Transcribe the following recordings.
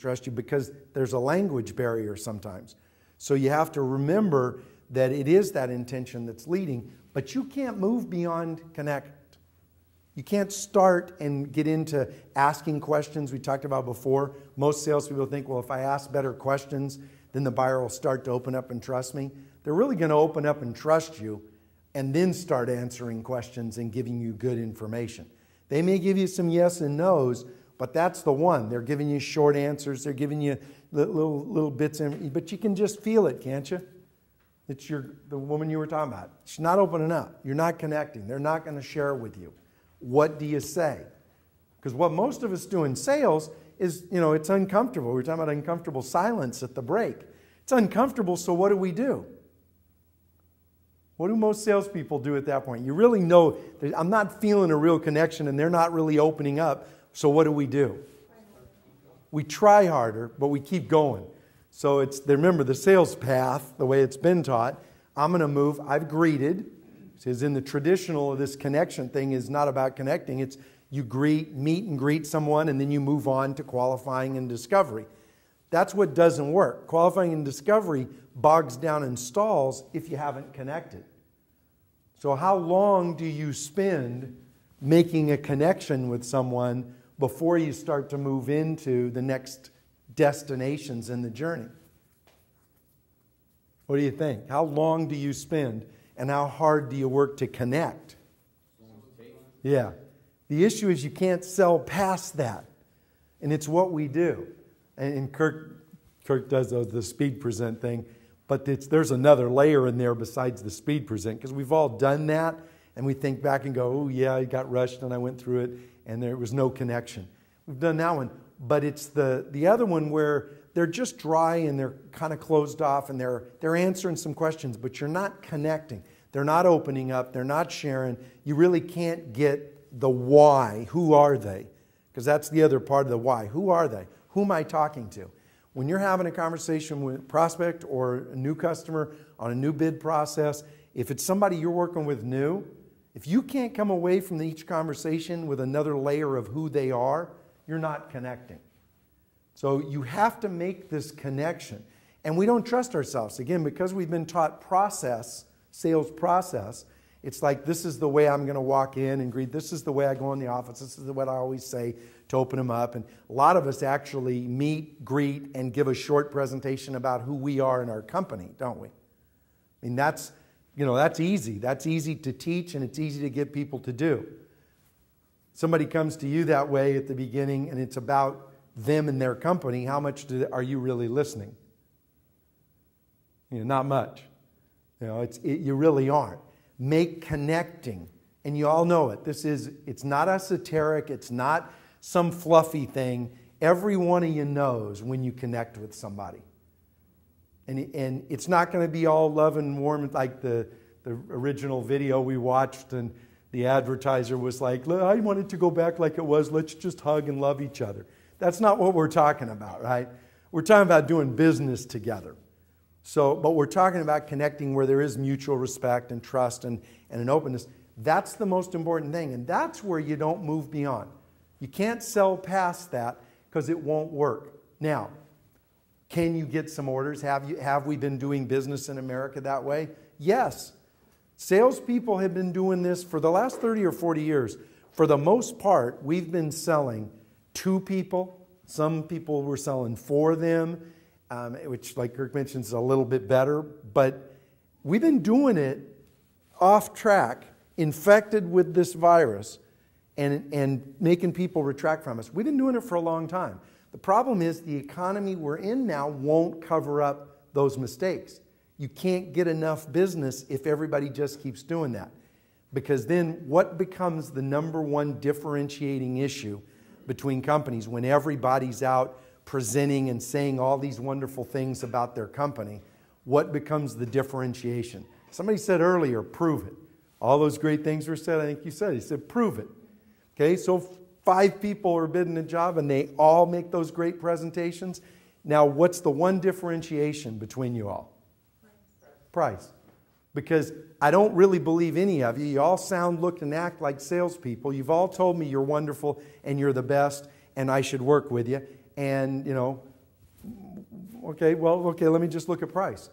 trust you because there's a language barrier sometimes. So you have to remember that it is that intention that's leading, but you can't move beyond connect. You can't start and get into asking questions we talked about before. Most salespeople think, well, if I ask better questions, then the buyer will start to open up and trust me. They're really going to open up and trust you and then start answering questions and giving you good information. They may give you some yes and no's, but that's the one. They're giving you short answers. They're giving you little bits, but you can just feel it, can't you? It's the woman you were talking about. She's not opening up. You're not connecting. They're not going to share with you. What do you say? Because what most of us do in sales is, it's uncomfortable. We were talking about uncomfortable silence at the break. It's uncomfortable, so what do? What do most salespeople do at that point? You really know, I'm not feeling a real connection and they're not really opening up, so what do? We try harder, but we keep going. So remember the sales path, the way it's been taught. I'm going to move. I've greeted. Because in the traditional, this connection thing is not about connecting. It's you meet and greet someone, and then you move on to qualifying and discovery. That's what doesn't work. Qualifying and discovery bogs down and stalls if you haven't connected. So how long do you spend making a connection with someone before you start to move into the next destinations in the journey? What do you think? How long do you spend and how hard do you work to connect? Yeah. The issue is you can't sell past that. And it's what we do. And Kirk does the speed present thing. But there's another layer in there besides the speed present. Because we've all done that. And we think back and go, oh yeah, I got rushed and I went through it. And there was no connection. We've done that one. But it's the other one where they're just dry and they're kind of closed off and they're answering some questions, but you're not connecting. They're not opening up. They're not sharing. You really can't get the why. Who are they? Because that's the other part of the why. Who are they? Who am I talking to? When you're having a conversation with a prospect or a new customer on a new bid process, if it's somebody you're working with new, if you can't come away from each conversation with another layer of who they are, you're not connecting. So you have to make this connection. And we don't trust ourselves. Again, because we've been taught sales process, it's like this is the way I'm going to walk in and greet. This is the way I go in the office. This is what I always say to open them up. And a lot of us actually meet, greet, and give a short presentation about who we are in our company, don't we? I mean, that's easy. That's easy to teach and it's easy to get people to do. Somebody comes to you that way at the beginning and it's about them and their company. How much are you really listening? Not much. You really aren't. Make connecting. And you all know it. It's not esoteric. It's not some fluffy thing. Every one of you knows when you connect with somebody. And it's not going to be all love and warm like the original video we watched and the advertiser was like, I want it to go back like it was. Let's just hug and love each other. That's not what we're talking about, right? We're talking about doing business together. But we're talking about connecting where there is mutual respect and trust and an openness. That's the most important thing. And that's where you don't move beyond. You can't sell past that because it won't work. Now, can you get some orders? Have we been doing business in America that way? Yes. Salespeople have been doing this for the last 30 or 40 years. For the most part, we've been selling to people. Some people were selling for them, which, like Kirk mentioned, is a little bit better. But we've been doing it off track, infected with this virus, and making people retract from us. We've been doing it for a long time. The problem is the economy we're in now won't cover up those mistakes. You can't get enough business if everybody just keeps doing that. Because then what becomes the number one differentiating issue between companies when everybody's out presenting and saying all these wonderful things about their company? What becomes the differentiation? Somebody said earlier, prove it. All those great things were said, I think you said. He said, prove it. Okay, so 5 people are bidding a job and they all make those great presentations. Now, what's the one differentiation between you all? Price. Because I don't really believe any of you. You all sound, look, and act like salespeople. You've all told me you're wonderful and you're the best and I should work with you. And, Okay, let me just look at price.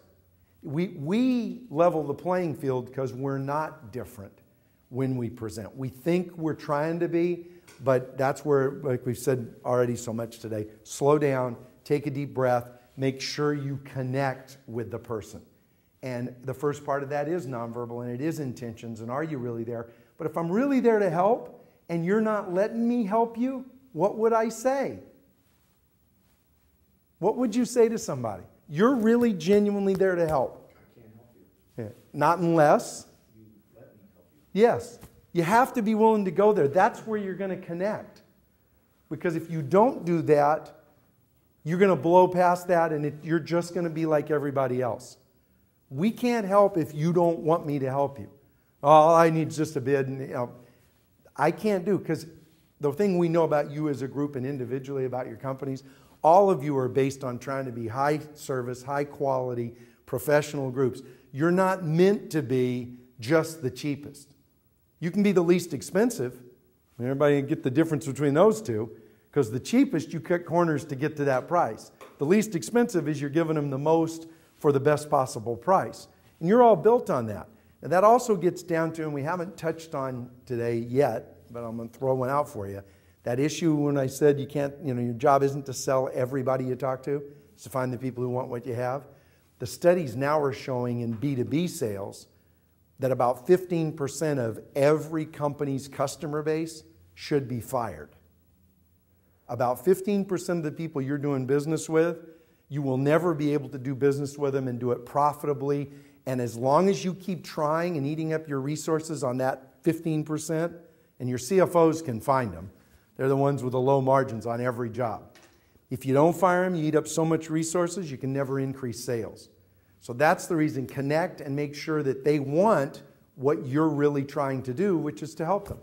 We level the playing field because we're not different when we present. We think we're trying to be, but that's where, like we've said already so much today, slow down, take a deep breath, make sure you connect with the person. And the first part of that is nonverbal, and it is intentions, and are you really there? But if I'm really there to help, and you're not letting me help you, what would I say? What would you say to somebody? You're really genuinely there to help. I can't help you. Yeah. Not unless. You let me help you. Yes. You have to be willing to go there. That's where you're going to connect. Because if you don't do that, you're going to blow past that, and you're just going to be like everybody else. We can't help if you don't want me to help you. All I need is just a bid. And, I can't do, because the thing we know about you as a group and individually about your companies, all of you are based on trying to be high service, high quality, professional groups. You're not meant to be just the cheapest. You can be the least expensive. Everybody get the difference between those two, because the cheapest, you cut corners to get to that price. The least expensive is you're giving them the most for the best possible price. And you're all built on that. And that also gets down to, and we haven't touched on today yet, but I'm going to throw one out for you. That issue when I said you can't, your job isn't to sell everybody you talk to, it's to find the people who want what you have. The studies now are showing in B2B sales that about 15% of every company's customer base should be fired. About 15% of the people you're doing business with, you will never be able to do business with them and do it profitably. And as long as you keep trying and eating up your resources on that 15%, and your CFOs can find them, they're the ones with the low margins on every job. If you don't fire them, you eat up so much resources, you can never increase sales. So that's the reason. Connect and make sure that they want what you're really trying to do, which is to help them.